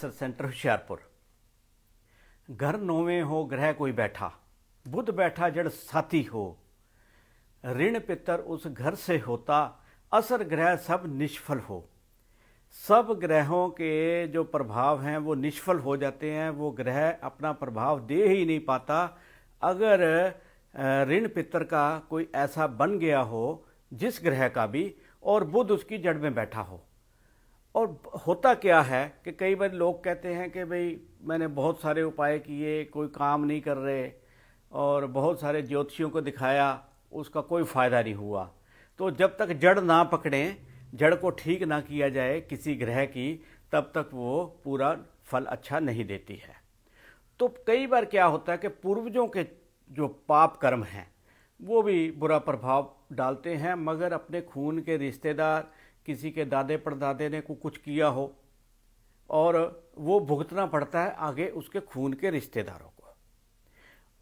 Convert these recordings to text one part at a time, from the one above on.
Research centre Hoshiarpur. घर नौवें हो ग्रह कोई बैठा, बुध बैठा जड़ साथी हो, ऋण पितर उस घर से होता, असर ग्रह सब निष्फल हो। सब ग्रहों के जो प्रभाव हैं वो निष्फल हो जाते हैं, वो ग्रह अपना प्रभाव दे ही नहीं पाता अगर ऋण पितर का कोई ऐसा बन गया हो जिस ग्रह का भी, और बुध उसकी जड़ में बैठा हो। और होता क्या है कि कई बार लोग कहते हैं कि भाई मैंने बहुत सारे उपाय किए, कोई काम नहीं कर रहे, और बहुत सारे ज्योतिषियों को दिखाया, उसका कोई फ़ायदा नहीं हुआ। तो जब तक जड़ ना पकड़ें, जड़ को ठीक ना किया जाए किसी ग्रह की, तब तक वो पूरा फल अच्छा नहीं देती है। तो कई बार क्या होता है कि पूर्वजों के जो पाप कर्म हैं वो भी बुरा प्रभाव डालते हैं, मगर अपने खून के रिश्तेदार, किसी के दादे परदादे ने कुछ किया हो और वो भुगतना पड़ता है आगे उसके खून के रिश्तेदारों को।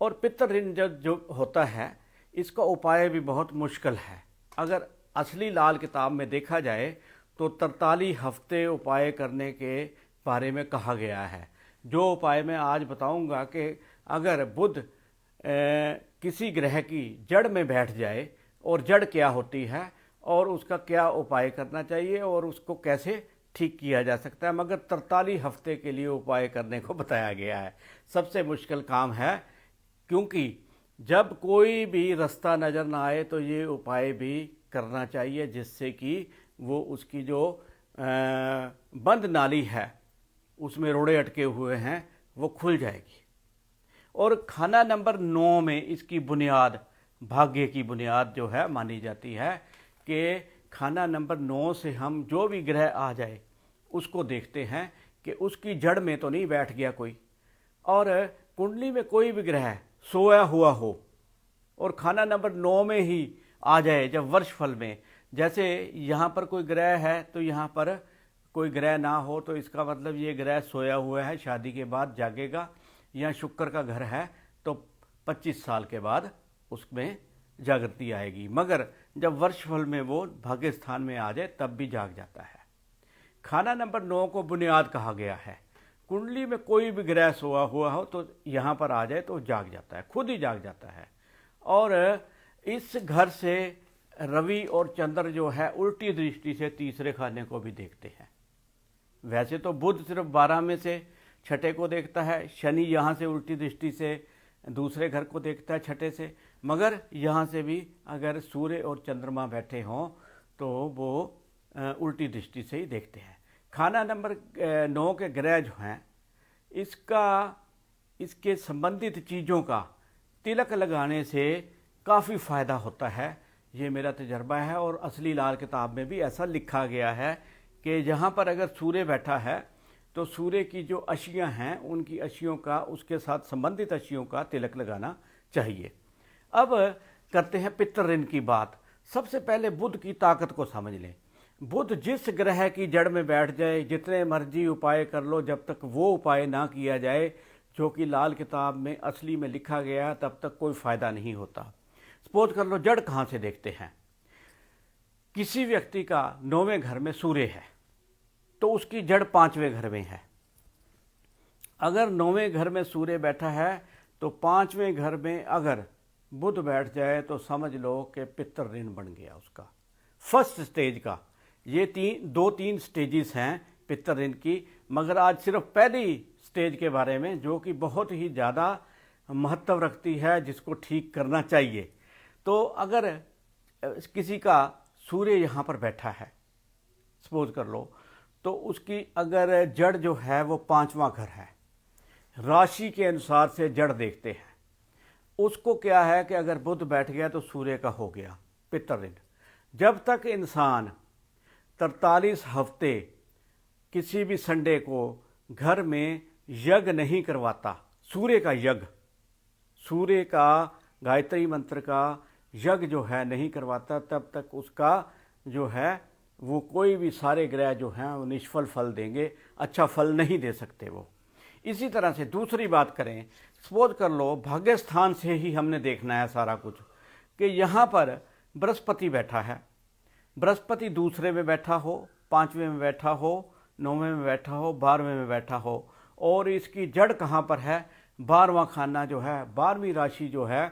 और पितृ ऋण जो होता है इसका उपाय भी बहुत मुश्किल है। अगर असली लाल किताब में देखा जाए तो 43 हफ्ते उपाय करने के बारे में कहा गया है। जो उपाय मैं आज बताऊंगा कि अगर बुध किसी ग्रह की जड़ में बैठ जाए, और जड़ क्या होती है और उसका क्या उपाय करना चाहिए और उसको कैसे ठीक किया जा सकता है, मगर 43 हफ्ते के लिए उपाय करने को बताया गया है। सबसे मुश्किल काम है, क्योंकि जब कोई भी रास्ता नज़र ना आए तो ये उपाय भी करना चाहिए, जिससे कि वो उसकी जो बंद नाली है उसमें रोड़े अटके हुए हैं वो खुल जाएगी। और खाना नंबर 9 में इसकी बुनियाद, भाग्य की बुनियाद जो है मानी जाती है कि खाना नंबर 9 से हम जो भी ग्रह आ जाए उसको देखते हैं कि उसकी जड़ में तो नहीं बैठ गया कोई, और कुंडली में कोई भी ग्रह सोया हुआ हो और खाना नंबर 9 में ही आ जाए जब वर्ष फल में, जैसे यहाँ पर कोई ग्रह है तो यहाँ पर कोई ग्रह ना हो तो इसका मतलब ये ग्रह सोया हुआ है, शादी के बाद जागेगा। यहाँ शुक्र का घर है तो 25 साल के बाद उसमें जागृति आएगी, मगर जब वर्ष फल में वो भाग्य स्थान में आ जाए तब भी जाग जाता है। खाना नंबर 9 को बुनियाद कहा गया है। कुंडली में कोई भी ग्रह सोया हुआ हो तो यहाँ पर आ जाए तो जाग जाता है, खुद ही जाग जाता है। और इस घर से रवि और चंद्र जो है उल्टी दृष्टि से तीसरे खाने को भी देखते हैं। वैसे तो बुध सिर्फ 12 में से छठे को देखता है, शनि यहाँ से उल्टी दृष्टि से दूसरे घर को देखता है छठे से, मगर यहाँ से भी अगर सूर्य और चंद्रमा बैठे हों तो वो उल्टी दृष्टि से ही देखते हैं। खाना नंबर 9 के ग्रह जो हैं इसके संबंधित चीज़ों का तिलक लगाने से काफ़ी फ़ायदा होता है। ये मेरा तजर्बा है, और असली लाल किताब में भी ऐसा लिखा गया है कि जहाँ पर अगर सूर्य बैठा है तो सूर्य की जो अशियाँ हैं उनकी अशियों का, उसके साथ संबंधित अशियों का तिलक लगाना चाहिए। अब करते हैं पितृ ऋण की बात। सबसे पहले बुध की ताकत को समझ लें। बुध जिस ग्रह की जड़ में बैठ जाए, जितने मर्जी उपाय कर लो, जब तक वो उपाय ना किया जाए जो कि लाल किताब में असली में लिखा गया है, तब तक कोई फ़ायदा नहीं होता। सपोज कर लो, जड़ कहाँ से देखते हैं। किसी व्यक्ति का 9वें घर में सूर्य है तो उसकी जड़ 5वें घर में है। अगर 9वें घर में सूर्य बैठा है तो 5वें घर में अगर बुध बैठ जाए तो समझ लो कि पितृ ऋण बन गया उसका। फर्स्ट स्टेज का, ये 2-3 स्टेजेस हैं पितृ ऋण की, मगर आज सिर्फ पहली स्टेज के बारे में, जो कि बहुत ही ज़्यादा महत्व रखती है, जिसको ठीक करना चाहिए। तो अगर किसी का सूर्य यहाँ पर बैठा है सपोज कर लो, तो उसकी अगर जड़ जो है वो 5वां घर है, राशि के अनुसार से जड़ देखते हैं। उसको क्या है कि अगर बुध बैठ गया तो सूर्य का हो गया पितृ ऋण। जब तक इंसान 43 हफ्ते किसी भी संडे को घर में यज्ञ नहीं करवाता, सूर्य का यज्ञ, सूर्य का गायत्री मंत्र का यज्ञ जो है नहीं करवाता, तब तक उसका जो है वो कोई भी सारे ग्रह जो हैं वो निष्फल फल देंगे, अच्छा फल नहीं दे सकते वो। इसी तरह से दूसरी बात करें, सपोज कर लो भाग्य स्थान से ही हमने देखना है सारा कुछ, कि यहाँ पर बृहस्पति बैठा है, बृहस्पति दूसरे में बैठा हो, 5वें में बैठा हो, 9वें में बैठा हो, 12वें में बैठा हो। और इसकी जड़ कहाँ पर है? 12वां खाना जो है, 12वीं राशि जो है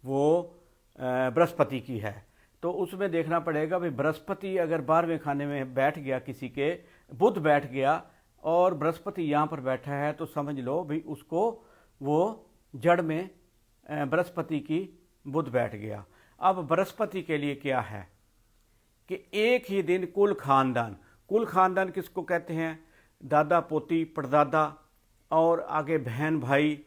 वो बृहस्पति की है। तो उसमें देखना पड़ेगा भाई बृहस्पति अगर 12वें खाने में बैठ गया, किसी के बुध बैठ गया और बृहस्पति यहाँ पर बैठा है, तो समझ लो भाई उसको वो जड़ में बृहस्पति की बुध बैठ गया। अब बृहस्पति के लिए क्या है कि एक ही दिन कुल खानदान किसको कहते हैं? दादा पोती परदादा और आगे बहन भाई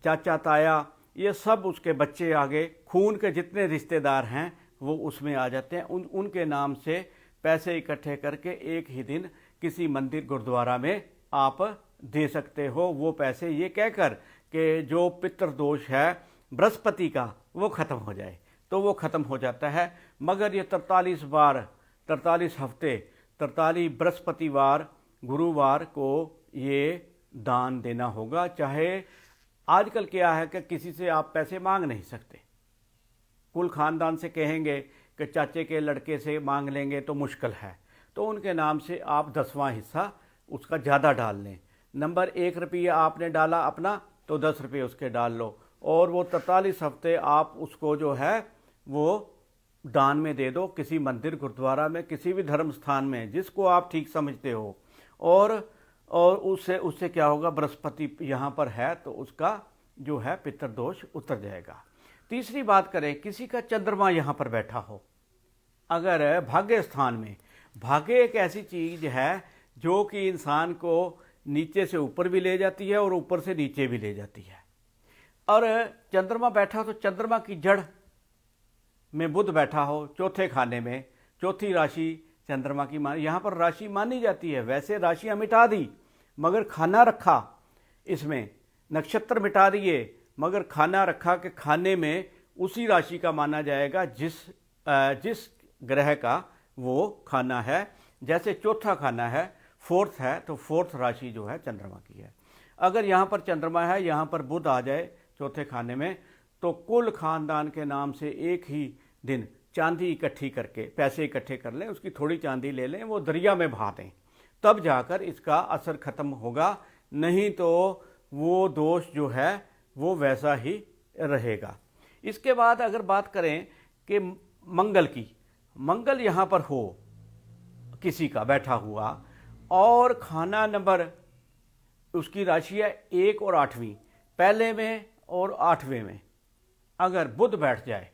चाचा ताया, ये सब उसके बच्चे, आगे खून के जितने रिश्तेदार हैं वो उसमें आ जाते हैं। उनके नाम से पैसे इकट्ठे करके एक ही दिन किसी मंदिर गुरुद्वारा में आप दे सकते हो। वो पैसे ये कहकर कि जो पितृदोष है बृहस्पति का वो ख़त्म हो जाए, तो वो ख़त्म हो जाता है। मगर ये 43 हफ्ते 43 बृहस्पतिवार गुरुवार को ये दान देना होगा। चाहे आजकल क्या है कि किसी से आप पैसे मांग नहीं सकते, कुल खानदान से कहेंगे कि चाचे के लड़के से मांग लेंगे तो मुश्किल है, तो उनके नाम से आप 10वां हिस्सा उसका ज़्यादा डाल लें। नंबर 1 रुपया आपने डाला अपना, तो 10 रुपये उसके डाल लो, और वो 43 हफ्ते आप उसको जो है वो दान में दे दो, किसी मंदिर गुरुद्वारा में, किसी भी धर्म स्थान में, जिसको आप ठीक समझते हो। और उससे क्या होगा, बृहस्पति यहाँ पर है तो उसका जो है पितृदोष उतर जाएगा। तीसरी बात करें, किसी का चंद्रमा यहाँ पर बैठा हो, अगर भाग्य स्थान में, भाग्य एक ऐसी चीज है जो कि इंसान को नीचे से ऊपर भी ले जाती है और ऊपर से नीचे भी ले जाती है। और चंद्रमा बैठा तो चंद्रमा की जड़ में बुध बैठा हो चौथे खाने में, चौथी राशि चंद्रमा की यहाँ पर राशि मानी जाती है। वैसे राशियां मिटा दी मगर खाना रखा, इसमें नक्षत्र मिटा दिए मगर खाना रखा कि खाने में उसी राशि का माना जाएगा जिस ग्रह का वो खाना है। जैसे चौथा खाना है, फोर्थ है, तो फोर्थ राशि जो है चंद्रमा की है। अगर यहाँ पर चंद्रमा है, यहाँ पर बुध आ जाए चौथे खाने में, तो कुल खानदान के नाम से एक ही दिन चांदी इकट्ठी करके, पैसे इकट्ठे कर लें, उसकी थोड़ी चांदी ले लें, वो दरिया में बहा दें, तब जाकर इसका असर खत्म होगा। नहीं तो वो दोष जो है वो वैसा ही रहेगा। इसके बाद अगर बात करें कि मंगल की, मंगल यहाँ पर हो किसी का बैठा हुआ और खाना नंबर उसकी राशि है 1 और 8वीं, पहले में और 8वें में अगर बुध बैठ जाए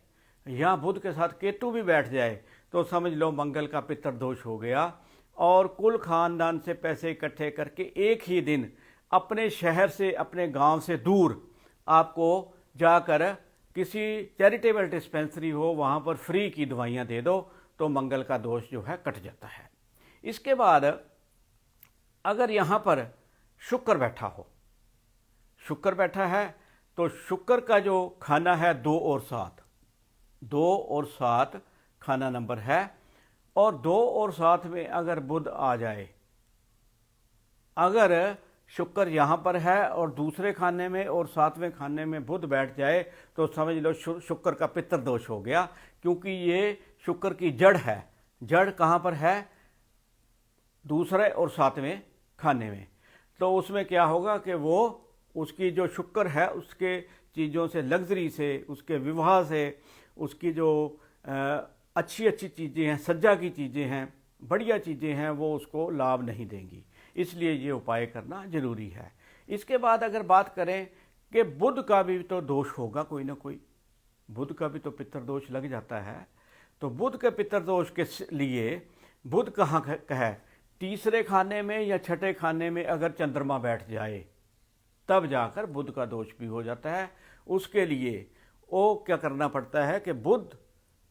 या बुध के साथ केतु भी बैठ जाए, तो समझ लो मंगल का पितृदोष हो गया। और कुल खानदान से पैसे इकट्ठे करके एक ही दिन अपने शहर से, अपने गांव से दूर आपको जाकर किसी चैरिटेबल डिस्पेंसरी हो, वहां पर फ्री की दवाइयां दे दो, तो मंगल का दोष जो है कट जाता है। इसके बाद अगर यहाँ पर शुक्र बैठा हो, शुक्र बैठा है, तो शुक्र का जो खाना है 2 और 7, 2 और 7 खाना नंबर है। और 2 और 7 में अगर बुध आ जाए, अगर शुक्र यहाँ पर है और दूसरे खाने में और 7वें खाने में बुध बैठ जाए, तो समझ लो शुक्र का पितृदोष हो गया, क्योंकि ये शुक्र की जड़ है। जड़ कहाँ पर है? दूसरे और 7वें खाने में। तो उसमें क्या होगा कि वो उसकी जो शुक्र है उसके चीज़ों से, लग्जरी से, उसके विवाह से, उसकी जो अच्छी अच्छी चीज़ें हैं, सज्जा की चीज़ें हैं, बढ़िया चीज़ें हैं, वो उसको लाभ नहीं देंगी। इसलिए ये उपाय करना जरूरी है। इसके बाद अगर बात करें कि बुध का भी तो दोष होगा कोई ना कोई, बुध का भी तो पितृदोष लग जाता है। तो बुध के पितृदोष के लिए बुध कहाँ का है? तीसरे खाने में या छठे खाने में अगर चंद्रमा बैठ जाए, तब जाकर बुध का दोष भी हो जाता है। उसके लिए वो क्या करना पड़ता है कि बुध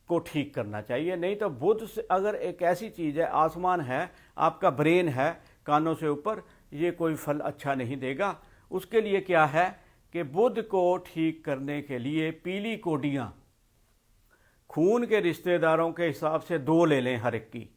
को ठीक करना चाहिए। नहीं तो बुध से अगर एक ऐसी चीज़ है, आसमान है, आपका ब्रेन है कानों से ऊपर, ये कोई फल अच्छा नहीं देगा। उसके लिए क्या है कि बुध को ठीक करने के लिए पीली कोडियाँ खून के रिश्तेदारों के हिसाब से 2 ले लें, हर एक की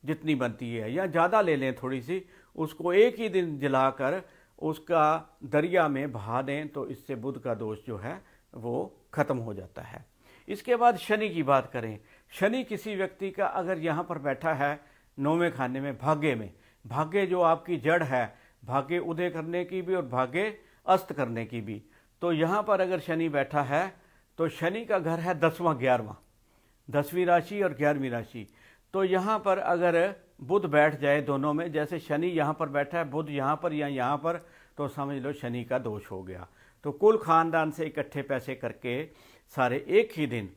जितनी बनती है, या ज़्यादा ले लें थोड़ी सी, उसको एक ही दिन जलाकर उसका दरिया में बहा दें, तो इससे बुध का दोष जो है वो ख़त्म हो जाता है। इसके बाद शनि की बात करें। शनि किसी व्यक्ति का अगर यहाँ पर बैठा है 9वें खाने में, भाग्य में, भाग्य जो आपकी जड़ है, भाग्य उदय करने की भी और भाग्य अस्त करने की भी। तो यहाँ पर अगर शनि बैठा है तो शनि का घर है 10वां 11वां, 10वीं राशि और 11वीं राशि। तो यहाँ पर अगर बुध बैठ जाए दोनों में, जैसे शनि यहाँ पर बैठा है, बुध यहाँ पर या यहाँ पर, तो समझ लो शनि का दोष हो गया। तो कुल खानदान से इकट्ठे पैसे करके सारे एक ही दिन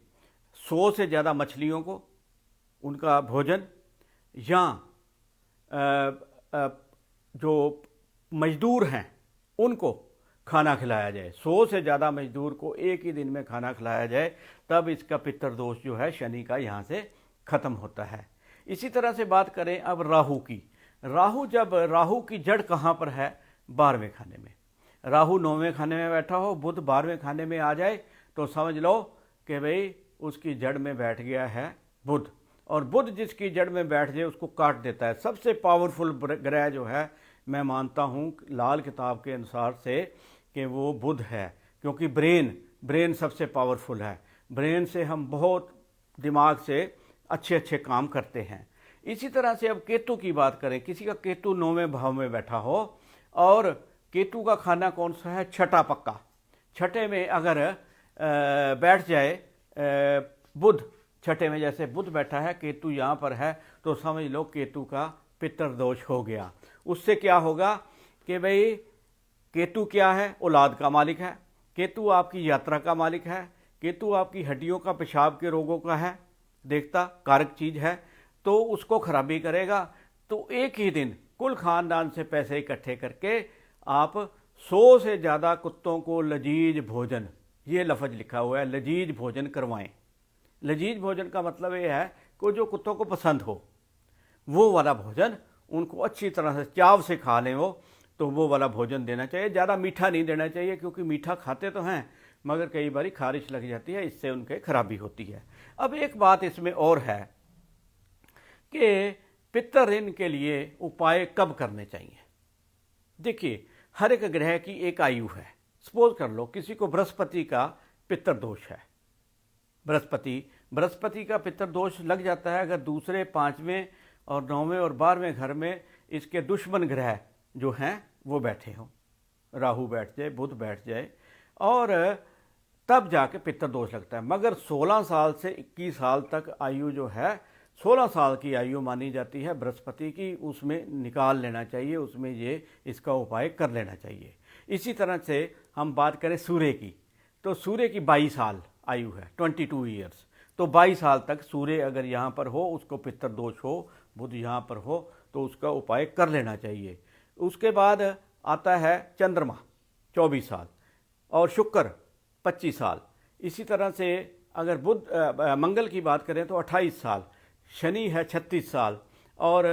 100 से ज़्यादा मछलियों को उनका भोजन, या जो मजदूर हैं उनको खाना खिलाया जाए, 100 से ज़्यादा मजदूर को एक ही दिन में खाना खिलाया जाए, तब इसका पितृदोष जो है शनि का यहाँ से ख़त्म होता है। इसी तरह से बात करें अब राहु की। राहु की जड़ कहाँ पर है? 12वें खाने में। राहु 9वें खाने में बैठा हो, बुध 12वें खाने में आ जाए, तो समझ लो कि भाई उसकी जड़ में बैठ गया है बुध। और बुध जिसकी जड़ में बैठ जाए उसको काट देता है। सबसे पावरफुल ग्रह जो है मैं मानता हूँ लाल किताब के अनुसार से कि वो बुध है, क्योंकि ब्रेन सबसे पावरफुल है। ब्रेन से हम बहुत दिमाग से अच्छे अच्छे काम करते हैं। इसी तरह से अब केतु की बात करें, किसी का केतु 9वें भाव में बैठा हो, और केतु का खाना कौन सा है? छठा पक्का। छठे में अगर बैठ जाए बुध, छठे में जैसे बुध बैठा है, केतु यहाँ पर है, तो समझ लो केतु का पितृदोष हो गया। उससे क्या होगा कि भाई केतु क्या है? औलाद का मालिक है। केतु आपकी यात्रा का मालिक है। केतु आपकी हड्डियों का, पेशाब के रोगों का है, देखता कारक चीज है, तो उसको खराबी करेगा। तो एक ही दिन कुल खानदान से पैसे इकट्ठे करके आप 100 से ज़्यादा कुत्तों को लजीज भोजन, ये लफ्ज़ लिखा हुआ है, लजीज भोजन करवाएं। लजीज भोजन का मतलब ये है कि जो कुत्तों को पसंद हो वो वाला भोजन उनको अच्छी तरह से चाव से खा लें तो वो वाला भोजन देना चाहिए। ज़्यादा मीठा नहीं देना चाहिए, क्योंकि मीठा खाते तो हैं मगर कई बार खारिश लग जाती है, इससे उनके खराबी होती है। अब एक बात इसमें और है कि पितृ ऋण के लिए उपाय कब करने चाहिए। देखिए, हर एक ग्रह की एक आयु है। सपोज कर लो किसी को बृहस्पति का पितृदोष है, बृहस्पति का पितृदोष लग जाता है अगर दूसरे, 5वें और 9वें और 12वें घर में इसके दुश्मन ग्रह जो हैं वो बैठे हों, राहु बैठ जाए, बुध बैठ जाए, और तब जाके पितृदोष लगता है। मगर 16 साल से 21 साल तक आयु जो है, 16 साल की आयु मानी जाती है बृहस्पति की, उसमें निकाल लेना चाहिए, उसमें ये इसका उपाय कर लेना चाहिए। इसी तरह से हम बात करें सूर्य की, तो सूर्य की 22 साल आयु है, 22 ईयर्स। तो 22 साल तक सूर्य अगर यहाँ पर हो, उसको पितृदोष हो, बुध यहाँ पर हो, तो उसका उपाय कर लेना चाहिए। उसके बाद आता है चंद्रमा 24 साल और शुक्र 25 साल। इसी तरह से अगर मंगल की बात करें तो 28 साल, शनि है 36 साल, और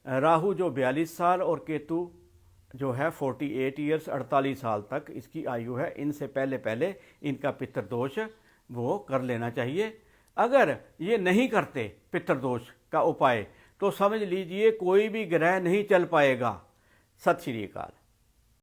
राहु जो 42 साल, और केतु जो है 48 ईयर्स, 48 साल तक इसकी आयु है। इनसे पहले पहले इनका पितृदोष वो कर लेना चाहिए। अगर ये नहीं करते पितृदोष का उपाय, तो समझ लीजिए कोई भी ग्रह नहीं चल पाएगा। सत श्री अकाल।